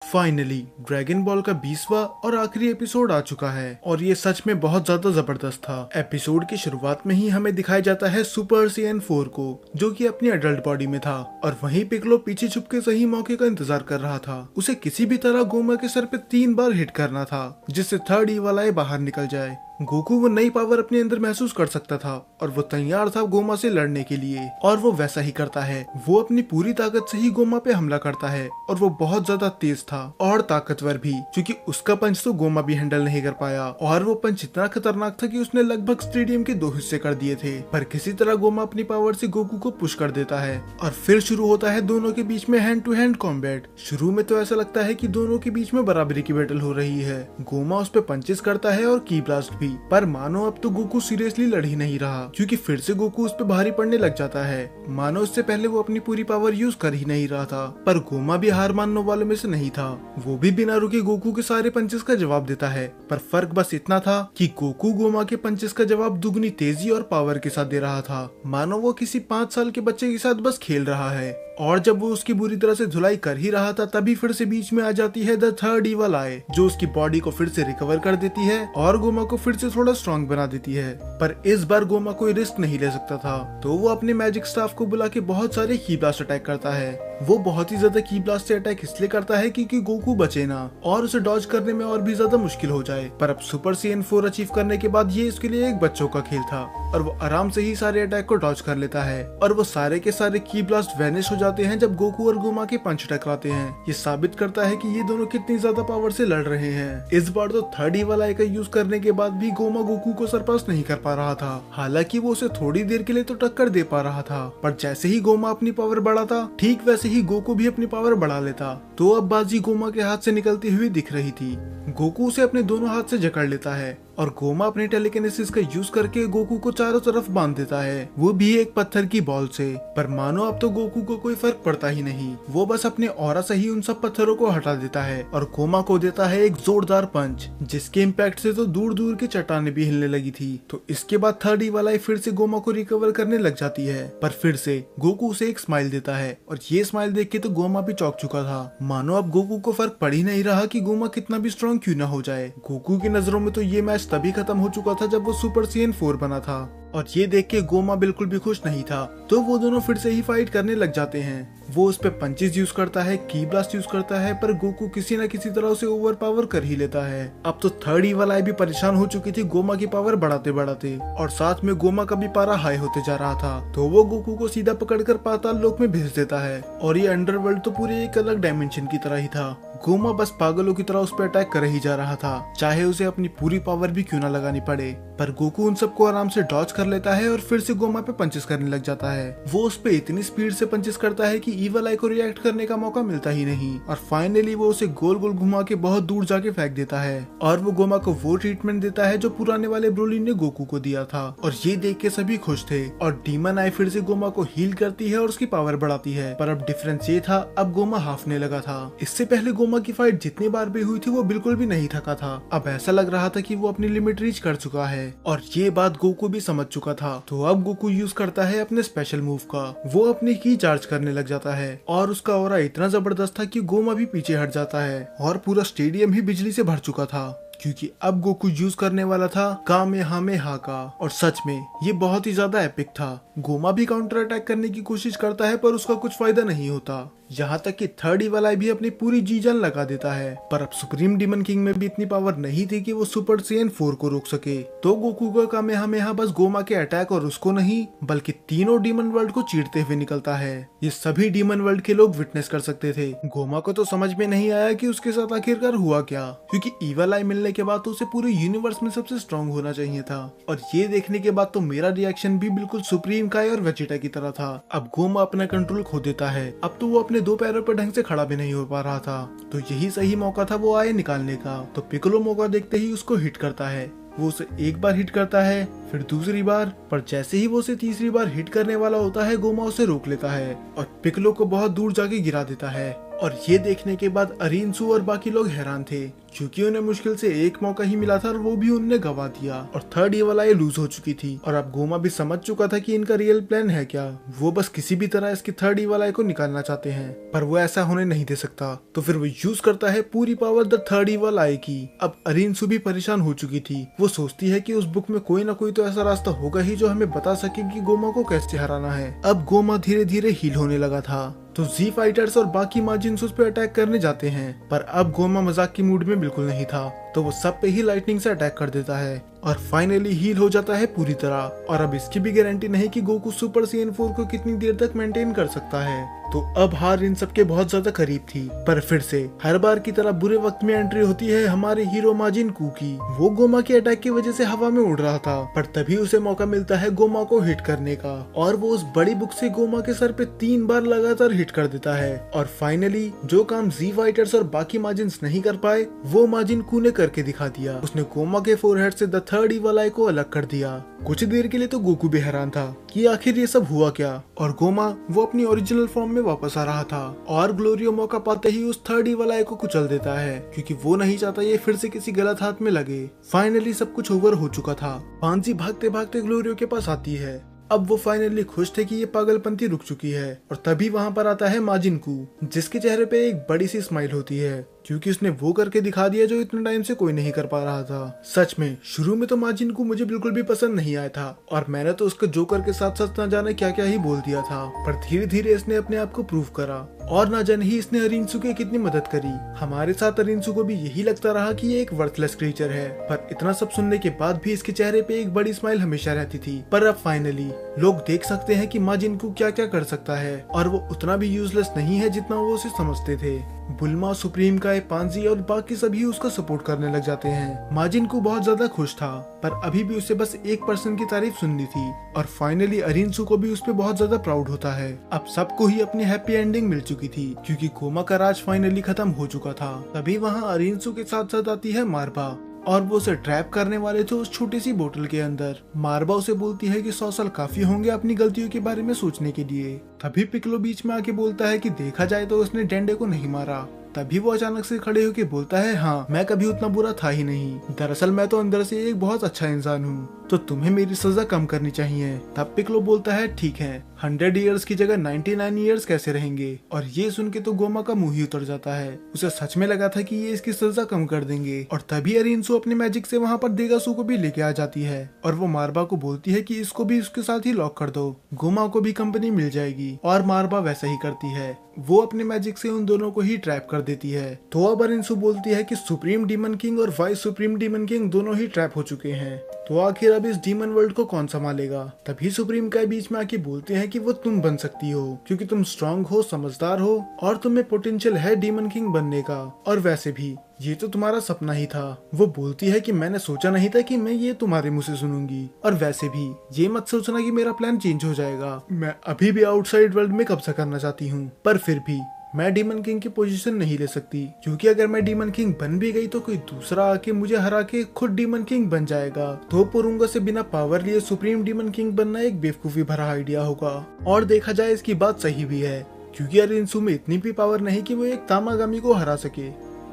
Finally dragon ball का 20वां और आखिरी एपिसोड आ चुका है और ये सच में बहुत ज्यादा जबरदस्त था। एपिसोड की शुरुआत में ही हमें दिखाया जाता है सुपर सैयन 4 को, जो कि अपनी एडल्ट बॉडी में था, और वहीं पिक्कोलो पीछे छुप के सही मौके का इंतजार कर रहा था। उसे किसी भी तरह गोमा के सर पे 3 बार हिट करना था, जिससे थर्ड ईवल बाहर निकल जाए। गोकू वो नई पावर अपने अंदर महसूस कर सकता था और वो तैयार था गोमा से लड़ने के लिए, और वो वैसा ही करता है। वो अपनी पूरी ताकत से ही गोमा पे हमला करता है और वो बहुत ज्यादा तेज था और ताकतवर भी, क्योंकि उसका पंच तो गोमा भी हैंडल नहीं कर पाया, और वो पंच इतना खतरनाक था कि उसने लगभग स्टेडियम के 2 हिस्से कर दिए थे। पर किसी तरह गोमा अपनी पावर से गोकू को पुश कर देता है और फिर शुरू होता है दोनों के बीच में हैंड टू हैंड कॉम्बैट। शुरू में तो ऐसा लगता है कि दोनों के बीच में बराबरी की बैटल हो रही है। गोमा उस पे पंचेस करता है और की ब्लास्ट भी, पर मानो अब तो गोकू सीरियसली लड़ ही नहीं रहा, क्योंकि फिर से गोकू उस पे भारी पड़ने लग जाता है। मानो इससे पहले वो अपनी पूरी पावर यूज कर ही नहीं रहा था। पर गोमा भी हार मानने वालों में से नहीं था। वो भी बिना रुके गोकू के सारे पंचेस का जवाब देता है, पर फर्क बस इतना था कि गोकू गोमा के पंचेस का जवाब दुगनी तेजी और पावर के साथ दे रहा था, मानो वो किसी 5 साल के बच्चे के साथ बस खेल रहा है। और जब वो उसकी बुरी तरह से धुलाई कर ही रहा था, तभी फिर से बीच में आ जाती है द थर्ड ईवल आय, जो उसकी बॉडी को फिर से रिकवर कर देती है और गोमा को फिर से थोड़ा स्ट्रॉन्ग बना देती है। पर इस बार गोमा कोई रिस्क नहीं ले सकता था, तो वो अपने मैजिक स्टाफ को बुला के बहुत सारे की ब्लास्ट अटैक करता है। वो बहुत ही ज्यादा की ब्लास्ट से अटैक इसलिए करता है क्योंकि गोकू बचे ना और उसे डॉज करने में और भी ज्यादा मुश्किल हो जाए। पर अब सुपर सैयन 4 अचीव करने के बाद ये इसके लिए एक बच्चों का खेल था, और वो आराम से ही सारे अटैक को डॉज कर लेता है, और वो सारे के सारे की ब्लास्ट वैनिश हो जाते हैं जब गोकू और गोमा के पंच टकराते हैं। ये साबित करता है कि ये दोनों कितनी ज्यादा पावर से लड़ रहे हैं। इस बार तो थर्ड ईवल आई का यूज करने के बाद भी गोमा गोकू को सरपास नहीं कर पा रहा था। हालांकि वो उसे थोड़ी देर के लिए तो टक्कर दे पा रहा था, पर जैसे ही गोमा अपनी पावर बढ़ाता, ठीक वैसे ही गोकू भी अपनी पावर बढ़ा लेता। तो अब बाजी गोमा के हाथ से निकलती हुई दिख रही थी। गोकू उसे अपने दोनों हाथ से जकड़ लेता है और गोमा अपने टेलीकिनेसिस का यूज करके गोकू को चारों तरफ बांध देता है, वो भी एक पत्थर की बॉल से। पर मानो अब तो गोकू को कोई फर्क पड़ता ही नहीं। वो बस अपने ऑरा से ही उन सब पत्थरों को हटा देता है और गोमा को देता है एक जोरदार पंच, जिसके इम्पैक्ट से तो दूर दूर की चट्टानें भी हिलने लगी थी। तो इसके बाद थर्ड ईवल आई फिर से गोमा को रिकवर करने लग जाती है, पर फिर से गोकू उसे एक स्माइल देता है, और ये स्माइल देख के तो गोमा भी चौंक चुका था। मानो अब गोकू को फर्क पड़ ही नहीं रहा कि गोमा कितना भी स्ट्रॉन्ग क्यों ना हो जाए। गोकू की नजरों में तो ये मैच तभी खत्म हो चुका था जब वो सुपर सैयन 4 बना था, और ये देख के गोमा बिल्कुल भी खुश नहीं था। तो वो दोनों फिर से ही फाइट करने लग जाते हैं। वो उस पे पंचेस यूज करता है, की ब्लास्ट यूज करता है, पर गोकू किसी न किसी तरह उसे ओवर पावर कर ही लेता है। अब तो थर्ड ईवल आई भी परेशान हो चुकी थी गोमा की पावर बढ़ाते बढ़ाते, और साथ में गोमा का भी पारा हाई होते जा रहा था। तो वो गोकू को सीधा पकड़कर पाताल लोक में भेज देता है, और ये अंडरवर्ल्ड तो पूरे एक अलग डायमेंशन की तरह ही था। गोमा बस पागलों की तरह उस पर अटैक कर ही जा रहा था, चाहे उसे अपनी पूरी पावर भी क्यों ना लगानी पड़े। पर गोकू उन सबको आराम से डॉज कर लेता है और फिर से गोमा पे पंचेस करने लग जाता है। वो उस पे इतनी स्पीड से पंचेस करता है कि ईवल आई को रिएक्ट करने का मौका मिलता ही नहीं, और फाइनली वो उसे गोल गोल घुमा के बहुत दूर जाके फेंक देता है, और वो गोमा को वो ट्रीटमेंट देता है जो पुराने वाले ब्रोली ने गोकू को दिया था। और ये देख के सभी खुश थे, और डीमन आई फिर से गोमा को हील करती है और उसकी पावर बढ़ाती है। पर अब डिफरेंस ये था, अब गोमा हाफने लगा था। इससे पहले गोमा की फाइट जितनी बार भी हुई थी वो बिल्कुल भी नहीं थका था। अब ऐसा लग रहा था कि वो अपनी लिमिट रीच कर चुका है, और ये बात गोकू भी समझ चुका था। तो अब गोकू यूज करता है अपने स्पेशल मूव का। वो अपनी की चार्ज करने लग जाता है, और उसका ऑरा इतना जबरदस्त था कि गोमा भी पीछे हट जाता है, और पूरा स्टेडियम ही बिजली से भर चुका था, क्योंकि अब गोकू यूज करने वाला था कामेहामेहा का। और सच में ये बहुत ही ज्यादा एपिक था। गोमा भी काउंटर अटैक करने की कोशिश करता है, पर उसका कुछ फायदा नहीं होता। यहाँ तक कि थर्ड ईवल आई भी अपनी पूरी जी जान लगा देता है। पर अब सुप्रीम डीमन किंग में भी इतनी पावर नहीं थी कि वो सुपर सैयन 4 को रोक सके। तो गोकू का कामेहामेहा बस गोमा के अटैक और उसको नहीं, बल्कि तीनों डीमन वर्ल्ड को चीरते हुए निकलता है। ये सभी डीमन वर्ल्ड के लोग विटनेस कर सकते थे। गोमा को तो समझ में नहीं आया कि उसके साथ आखिरकार हुआ क्या, क्योंकि ईवल आई मिलने के बाद तो उसे पूरे यूनिवर्स में सबसे स्ट्रॉन्ग होना चाहिए था। और ये देखने के बाद तो मेरा रिएक्शन भी बिल्कुल सुप्रीम काय और वेजिटा की तरह था। अब गोमा अपना कंट्रोल खो देता है। अब तो वो अपने 2 पैरों पर ढंग से खड़ा भी नहीं हो पा रहा था। तो यही सही मौका था वो आए निकालने का। तो पिक्कोलो मौका देखते ही उसको हिट करता है। वो उसे एक बार हिट करता है, फिर दूसरी बार, पर जैसे ही वो उसे तीसरी बार हिट करने वाला होता है, गोमा उसे रोक लेता है और पिक्कोलो को बहुत दूर जाके गिरा देता है। और ये देखने के बाद अरिनसू और बाकी लोग हैरान थे, क्योंकि उन्हें मुश्किल से एक मौका ही मिला था और वो भी उन्होंने गवा दिया और थर्ड इवल आई लूज हो चुकी थी। और अब गोमा भी समझ चुका था कि इनका रियल प्लान है क्या, वो बस किसी भी तरह इसकी थर्ड इवल आई को निकालना चाहते हैं, पर वो ऐसा होने नहीं दे सकता। तो फिर वो यूज करता है पूरी पावर द थर्ड इवल आई की। अब अरिनसू भी परेशान हो चुकी थी, वो सोचती है कि उस बुक में कोई ना कोई तो ऐसा रास्ता होगा ही जो हमें बता सके कि गोमा को कैसे हराना है। अब गोमा धीरे धीरे हील होने लगा था, तो जी फाइटर्स और बाकी माजिन्स उस पे अटैक करने जाते हैं, पर अब गोमा मजाक की मूड में बिल्कुल नहीं था, तो वो सब पे ही लाइटनिंग से अटैक कर देता है और फाइनली हील हो जाता है पूरी तरह। और अब इसकी भी गारंटी नहीं कि गोकू सुपर साइयन 4 को कितनी देर तक मेंटेन कर सकता है। तो अब हार इन सबके बहुत ज्यादा करीब थी, पर फिर से हर बार की तरह बुरे वक्त में एंट्री होती है हमारे हीरो माजिन कू की। वो गोमा के अटैक की वजह से हवा में उड़ रहा था, पर तभी उसे मौका मिलता है गोमा को हिट करने का, और वो उस बड़ी बुक से गोमा के सर पे 3 बार लगातार हिट कर देता है। और फाइनली जो काम जी फाइटर्स और बाकी माजिन्स नहीं कर पाए, वो माजिन कू ने करके दिखा दिया। उसने गोमा के फोरहेड से द थर्ड इवल आई को अलग कर दिया। कुछ देर के लिए तो गोकू भी हैरान था कि आखिर ये सब हुआ क्या, और गोमा वो अपनी ओरिजिनल फॉर्म में वापस आ रहा था, और ग्लोरियो मौका पाते ही उस थर्ड इवल आई को कुचल देता है, क्योंकि वो नहीं चाहता ये फिर से किसी गलत हाथ में लगे। फाइनली सब कुछ ओवर हो चुका था। पांजी भागते भागते ग्लोरियो के पास आती है। अब वो फाइनली खुश थे कि ये पागलपंती रुक चुकी है, और तभी वहाँ पर आता है माजिन कू, जिसके चेहरे पे एक बड़ी सी स्माइल होती है, क्योंकि उसने वो करके दिखा दिया जो इतने टाइम से कोई नहीं कर पा रहा था। सच में शुरू में तो माजिन कू मुझे बिल्कुल भी पसंद नहीं आया था, और मैंने तो उसके जोकर के साथ साथ न जाने क्या क्या ही बोल दिया था, पर धीरे धीरे इसने अपने आप को प्रूव करा, और न जाने ही इसने अरिनसू की कितनी मदद करी। हमारे साथ अरिनसू को भी यही लगता रहा कि ये एक वर्थलेस क्रीचर है, पर इतना सब सुनने के बाद भी इसके चेहरे पे एक बड़ी स्माइल हमेशा रहती थी। पर अब फाइनली लोग देख सकते हैं कि माजिन कू क्या क्या कर सकता है, और वो उतना भी यूजलेस नहीं है जितना वो उसे समझते थे। बुल्मा, सुप्रीम काय, पांजी और बाकी सभी उसका सपोर्ट करने लग जाते हैं। माजिन कू बहुत ज्यादा खुश था, पर अभी भी उसे बस एक पर्सन की तारीफ सुननी थी, और फाइनली अरिनसू को भी उस पे बहुत ज्यादा प्राउड होता है। अब सबको ही अपनी हैप्पी एंडिंग मिल चुकी थी, क्योंकि गोमा का राज फाइनली खत्म हो चुका था। तभी वहाँ अरिनसू के साथ साथ आती है मारबा, और वो उसे ट्रैप करने वाले थे उस छोटी सी बोतल के अंदर। मारबा उसे बोलती है कि 100 साल काफी होंगे अपनी गलतियों के बारे में सोचने के लिए। तभी पिकलो बीच में आके बोलता है कि देखा जाए तो उसने डेंडे को नहीं मारा। तभी वो अचानक से खड़े होकर बोलता है, हाँ मैं कभी उतना बुरा था ही नहीं, दरअसल मैं तो अंदर से एक बहुत अच्छा इंसान हूँ, तो तुम्हें मेरी सजा कम करनी चाहिए। तब पिकलो बोलता है ठीक है, 100 ईयर्स की जगह 99 ईयर्स कैसे रहेंगे। और ये सुन के तो गोमा का मुंह ही उतर जाता है, उसे सच में लगा था कि ये इसकी सजा कम कर देंगे। और तभी अरिनसू अपने मैजिक से वहाँ पर देगासू को भी लेके आ जाती है, और वो मारबा को बोलती है कि इसको भी उसके साथ ही लॉक कर दो, गोमा को भी कंपनी मिल जाएगी। और मारबा वैसा ही करती है, वो अपने मैजिक से उन दोनों को ही ट्रैप कर देती है। तो अब अरिनसू बोलती है कि सुप्रीम डीमन किंग और वाइस सुप्रीम डीमन किंग दोनों ही ट्रैप हो चुके हैं, तो आखिर अब इस डीमन वर्ल्ड को कौन संभालेगा। तभी सुप्रीम काय बीच में आके बोलते हैं कि वो तुम बन सकती हो, क्योंकि तुम स्ट्रांग हो, समझदार हो, और तुम्हें पोटेंशियल है डीमन किंग बनने का, और वैसे भी ये तो तुम्हारा सपना ही था। वो बोलती है कि मैंने सोचा नहीं था कि मैं ये तुम्हारे मुंह से सुनूंगी, और वैसे भी ये मत सोचना कि मेरा प्लान चेंज हो जाएगा। मैं अभी भी आउटसाइड वर्ल्ड में कब्जा करना चाहती हूँ, पर फिर भी मैं डीमन किंग की पोजीशन नहीं ले सकती, क्योंकि अगर मैं डीमन किंग बन भी गई तो कोई दूसरा आके मुझे हरा के खुद डीमन किंग बन जाएगा। तो पुरुंगा से बिना पावर लिए सुप्रीम डीमन किंग बनना एक बेवकूफी भरा आइडिया होगा। और देखा जाए इसकी बात सही भी है, क्योंकि अरिनसू में इतनी भी पावर नहीं कि वो एक तामागामी को हरा सके।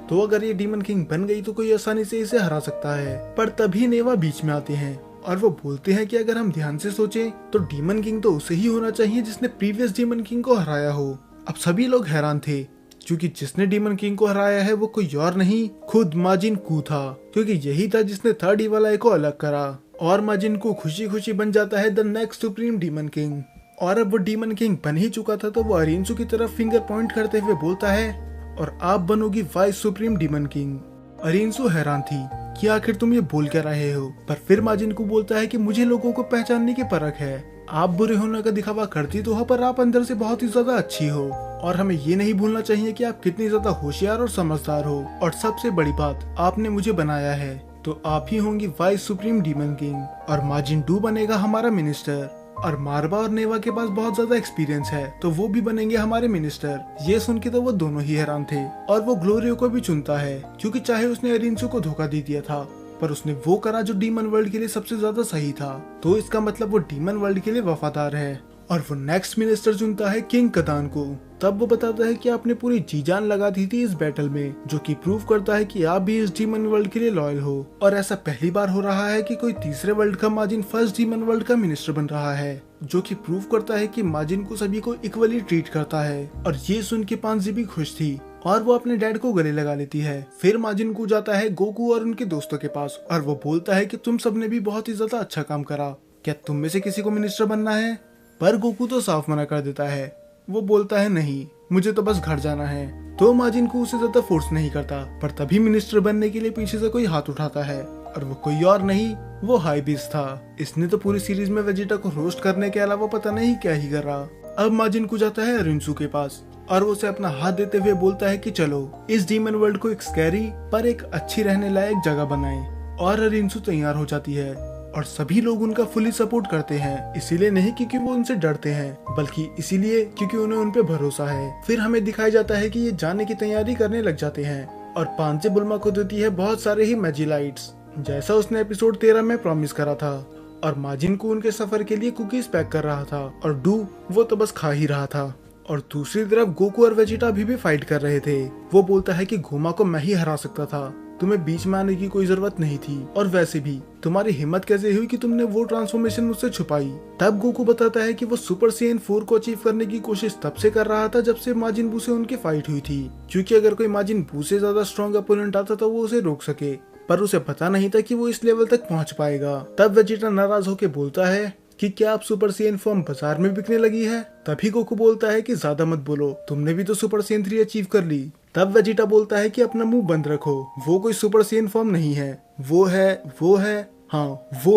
तो अगर ये डीमन किंग बन गई तो कोई आसानी से इसे हरा सकता है। पर तभी नेवा बीच में आते हैं, और वो बोलते हैं कि अगर हम ध्यान से सोचें तो डीमन किंग तो उसे ही होना चाहिए जिसने प्रीवियस डीमन किंग को हराया हो। अब सभी लोग हैरान थे, क्योंकि जिसने डीमन किंग को हराया है वो कोई और नहीं, खुद माजिन कू था, क्योंकि यही था जिसने थर्ड इवल आई को अलग करा। और माजिन कू खुशी खुशी बन जाता है the next supreme demon king. और अब वो डीमन किंग बन ही चुका था, तो वो अरिनसू की तरफ फिंगर पॉइंट करते हुए बोलता है, और आप बनोगी वाइस सुप्रीम डीमन किंग। अरिनसू हैरान थी कि आखिर तुम ये बोल क्या रहे हो, पर फिर माजिन कू बोलता है कि मुझे लोगों को पहचानने की परख है। आप बुरे होने का दिखावा करती तो हो, पर आप अंदर से बहुत ही ज्यादा अच्छी हो, और हमें ये नहीं भूलना चाहिए कि आप कितनी ज्यादा होशियार और समझदार हो। और सबसे बड़ी बात, आपने मुझे बनाया है, तो आप ही होंगी वाइस सुप्रीम डीमन किंग, और माजिन डू बनेगा हमारा मिनिस्टर। और मारबा और नेवा के पास बहुत ज्यादा एक्सपीरियंस है, तो वो भी बनेंगे हमारे मिनिस्टर। ये सुन के तो वो दोनों ही हैरान थे, और वो ग्लोरियो को भी चुनता है, क्योंकि चाहे उसने अरिनसू को धोखा दे दिया था, पर उसने वो करा जो डीमन वर्ल्ड के लिए सबसे ज्यादा सही था, तो इसका मतलब वो डीमन वर्ल्ड के लिए वफादार है। और वो नेक्स्ट मिनिस्टर चुनता है किंग कदान को। तब वो बताता है कि आपने पूरी जी जान लगा दी थी इस बैटल में, जो कि प्रूव करता है कि आप भी इस डीमन वर्ल्ड के लिए लॉयल हो। और ऐसा पहली बार हो रहा है कि कोई तीसरे वर्ल्ड का माजिन फर्स्ट डीमन वर्ल्ड का मिनिस्टर बन रहा है, जो कि प्रूव करता है कि माजिन को सभी को इक्वली ट्रीट करता है। और ये सुन के पांजी भी खुश थी और वो अपने डैड को गले लगा लेती है। फिर माजिन को जाता है गोकू और उनके दोस्तों के पास और वो बोलता है कि तुम सबने भी बहुत ही ज्यादा अच्छा काम करा, क्या तुम में से किसी को मिनिस्टर बनना है? पर गोकू तो साफ मना कर देता है। वो बोलता है नहीं, मुझे तो बस घर जाना है। तो माजिन को उसे ज्यादा फोर्स नहीं करता, पर तभी मिनिस्टर बनने के लिए पीछे से कोई हाथ उठाता है और वो कोई और नहीं, वो हाइबिस था। इसने तो पूरी सीरीज में वेजिटा को रोस्ट करने के अलावा पता नहीं क्या ही कर रहा। अब माजिन को जाता है अरिंसू के पास और वो उसे अपना हाथ देते हुए बोलता है कि चलो इस डीमन वर्ल्ड को एक स्कैरी पर एक अच्छी रहने लायक जगह बनाएं। और अरिंसू तैयार हो जाती है और सभी लोग उनका फुली सपोर्ट करते हैं, इसीलिए नहीं क्योंकि वो उनसे डरते हैं, बल्कि इसीलिए क्योंकि उन्हें उन पे भरोसा है। फिर हमें दिखाया जाता है कि ये जाने की तैयारी करने लग जाते हैं और पांचे बुल्मा को देती है बहुत सारे ही मैजिलाइट्स, जैसा उसने एपिसोड 13 में प्रॉमिस करा था। और माजिन को उनके सफर के लिए कुकीज पैक कर रहा था और डू वो तो बस खा ही रहा था। और दूसरी तरफ गोकू और वेजिटा अभी भी फाइट कर रहे थे। वो बोलता है कि घुमा को मैं ही हरा सकता था, तुम्हें बीच में आने की कोई जरूरत नहीं थी, और वैसे भी तुम्हारी हिम्मत कैसे हुई कि तुमने वो ट्रांसफॉर्मेशन मुझसे छुपाई। तब गोकू बताता है कि वो सुपर सैयन 4 को अचीव करने की कोशिश तब से कर रहा था जब से माजिन बू से उनकी फाइट हुई थी, क्योंकि अगर कोई माजिन बू से ज्यादा स्ट्रॉन्ग अपोनेंट आता तो वो उसे रोक सके, पर उसे पता नहीं था कि वो इस लेवल तक पहुंच पाएगा। तब वेजिटा नाराज होकर बोलता है कि क्या आप सुपर सैयन फॉर्म बाजार में बिकने लगी है? तभी गोकू बोलता है कि ज्यादा मत बोलो, तुमने भी तो सुपर सैयन 3 अचीव कर ली। तब वेजिटा बोलता है कि अपना मुंह बंद रखो, वो कोई सुपर सैयन फॉर्म नहीं है, वो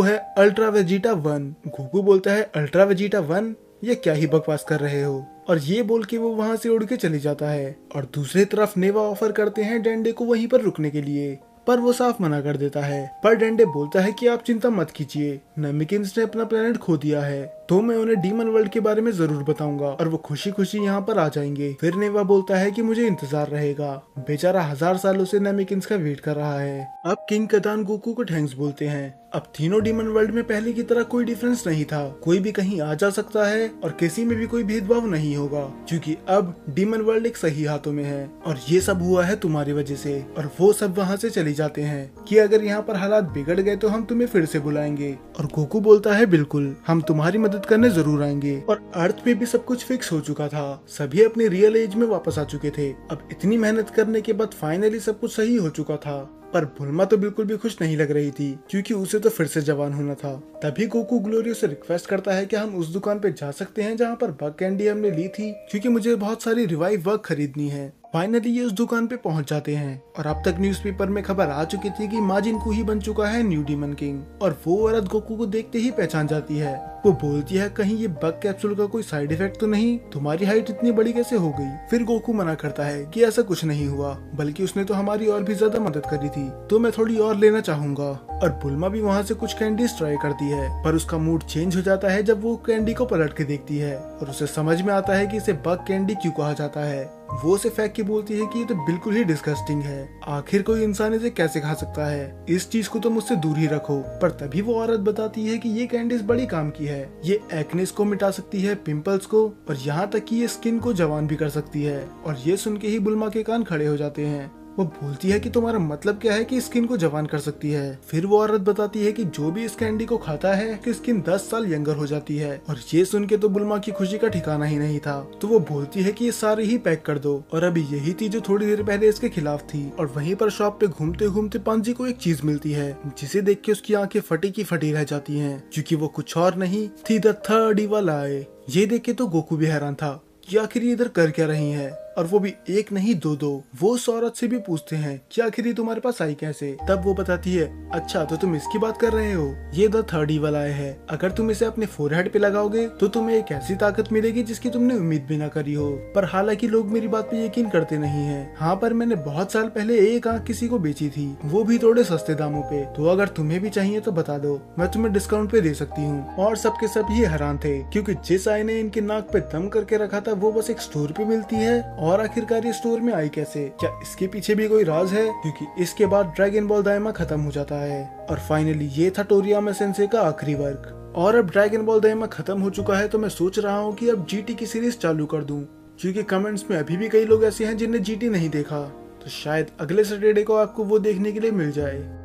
है अल्ट्रा वेजिटा 1। गोकू बोलता है अल्ट्रा वेजिटा 1, ये क्या ही बकवास कर रहे हो? और ये बोल के वो वहाँ से उड़ के चली जाता है। और दूसरी तरफ नेवा ऑफर करते हैं डेंडे को वहीं पर रुकने के लिए, पर वो साफ मना कर देता है। पर डेंडे बोलता है कि आप चिंता मत कीजिए, नेमिकिन्स ने अपना प्लेनेट खो दिया है, तो मैं उन्हें डीमन वर्ल्ड के बारे में जरूर बताऊंगा और वो खुशी खुशी यहाँ पर आ जाएंगे। फिर नेवा बोलता है कि मुझे इंतजार रहेगा, बेचारा 1000 सालों से नेमिकिन्स का वेट कर रहा है। अब किंग कदान गोकू को थैंक्स बोलते हैं। अब तीनों डीमन वर्ल्ड में पहले की तरह कोई डिफरेंस नहीं था, कोई भी कहीं आ जा सकता है और किसी में भी कोई भेदभाव नहीं होगा, क्योंकि अब डीमन वर्ल्ड एक सही हाथों में है। और ये सब हुआ है तुम्हारी वजह से। और वो सब वहाँ से चली जाते हैं कि अगर यहाँ पर हालात बिगड़ गए तो हम तुम्हें फिर से बुलाएंगे। और गोकू बोलता है बिल्कुल, हम तुम्हारी मदद करने जरूर आएंगे। और अर्थ पे भी सब कुछ फिक्स हो चुका था, सभी अपने रियल एज में वापस आ चुके थे। अब इतनी मेहनत करने के बाद फाइनली सब कुछ सही हो चुका था। पर बुल्मा तो बिल्कुल भी खुश नहीं लग रही थी, क्योंकि उसे तो फिर से जवान होना था। तभी गोकू ग्लोरियो से रिक्वेस्ट करता है कि हम उस दुकान पे जा सकते हैं जहाँ पर बग कैंडी हमने ली थी, क्योंकि मुझे बहुत सारी रिवाइव वर्क खरीदनी है। फाइनली ये उस दुकान पे पहुंच जाते हैं और अब तक न्यूज़पेपर में खबर आ चुकी थी कि माजिन कू ही बन चुका है न्यू डीमन किंग। और वो औरत गोकू को देखते ही पहचान जाती है। वो बोलती है कहीं ये बग कैप्सूल का कोई साइड इफेक्ट तो नहीं, तुम्हारी हाइट इतनी बड़ी कैसे हो गई? फिर गोकू मना करता है कि ऐसा कुछ नहीं हुआ, बल्कि उसने तो हमारी और भी ज्यादा मदद करी थी, तो मैं थोड़ी और लेना चाहूंगा। और बुल्मा भी वहाँ से कुछ कैंडीज ट्राई करती है, पर उसका मूड चेंज हो जाता है जब वो कैंडी को पलट के देखती है और उसे समझ में आता है कि इसे बग कैंडी क्यों कहा जाता है। वो उसे फेंक के बोलती है कि ये तो बिल्कुल ही डिस्गस्टिंग है, आखिर कोई इंसान इसे कैसे खा सकता है, इस चीज को तो मुझसे दूर ही रखो। पर तभी वो औरत बताती है कि ये कैंडीज बड़ी काम की है, ये एक्नेस को मिटा सकती है, पिंपल्स को, और यहाँ तक कि ये स्किन को जवान भी कर सकती है। और ये सुन के ही बुल्मा के कान खड़े हो जाते हैं। वो बोलती है कि तुम्हारा मतलब क्या है कि स्किन को जवान कर सकती है? फिर वो औरत बताती है कि जो भी इस कैंडी को खाता है कि स्किन 10 साल यंगर हो जाती है। और ये सुन के तो बुल्मा की खुशी का ठिकाना ही नहीं था, तो वो बोलती है कि ये सारे ही पैक कर दो। और अभी यही थी जो थोड़ी देर पहले इसके खिलाफ थी। और वहीं पर शॉप पे घूमते घूमते पांजी को एक चीज मिलती है, जिसे देख के उसकी आंखें फटी की फटी रह जाती हैं, क्योंकि वो कुछ और नहीं थी द थर्ड इवल आई। ये देख के तो गोकू भी हैरान था कि आखिर ये इधर कर क्या रही है, और वो भी एक नहीं दो। वो उस औरत से भी पूछते हैं कि आखिर ये तुम्हारे पास आई कैसे? तब वो बताती है अच्छा तो तुम इसकी बात कर रहे हो, ये द थर्ड इवल आई है, अगर तुम इसे अपने फोरहेड पे लगाओगे तो तुम्हें एक ऐसी ताकत मिलेगी जिसकी तुमने उम्मीद भी ना करी हो। पर हालांकि लोग मेरी बात पे यकीन करते नहीं है। हाँ, पर मैंने बहुत साल पहले एक आँख किसी को बेची थी, वो भी थोड़े सस्ते दामों पे, तो अगर तुम्हें भी चाहिए तो बता दो, मैं तुम्हें डिस्काउंट पे दे सकती हूँ। और सबके सब ये हैरान थे, क्योंकि जिस आई ने इनके नाक पे दम करके रखा था वो बस एक स्टोर पे मिलती है, और आखिरकार ये स्टोर में आई कैसे? क्या इसके पीछे भी कोई राज है? क्योंकि इसके बाद ड्रैगन बॉल दाइमा खत्म हो जाता है। और फाइनली ये था टोरियामा सेंसेई का आखिरी वर्क। और अब ड्रैगन बॉल दाइमा खत्म हो चुका है, तो मैं सोच रहा हूँ कि अब जीटी की सीरीज चालू कर दूं, क्योंकि कमेंट्स में अभी भी कई लोग ऐसे हैं जिनने जीटी नहीं देखा, तो शायद अगले सैटरडे को आपको वो देखने के लिए मिल जाए।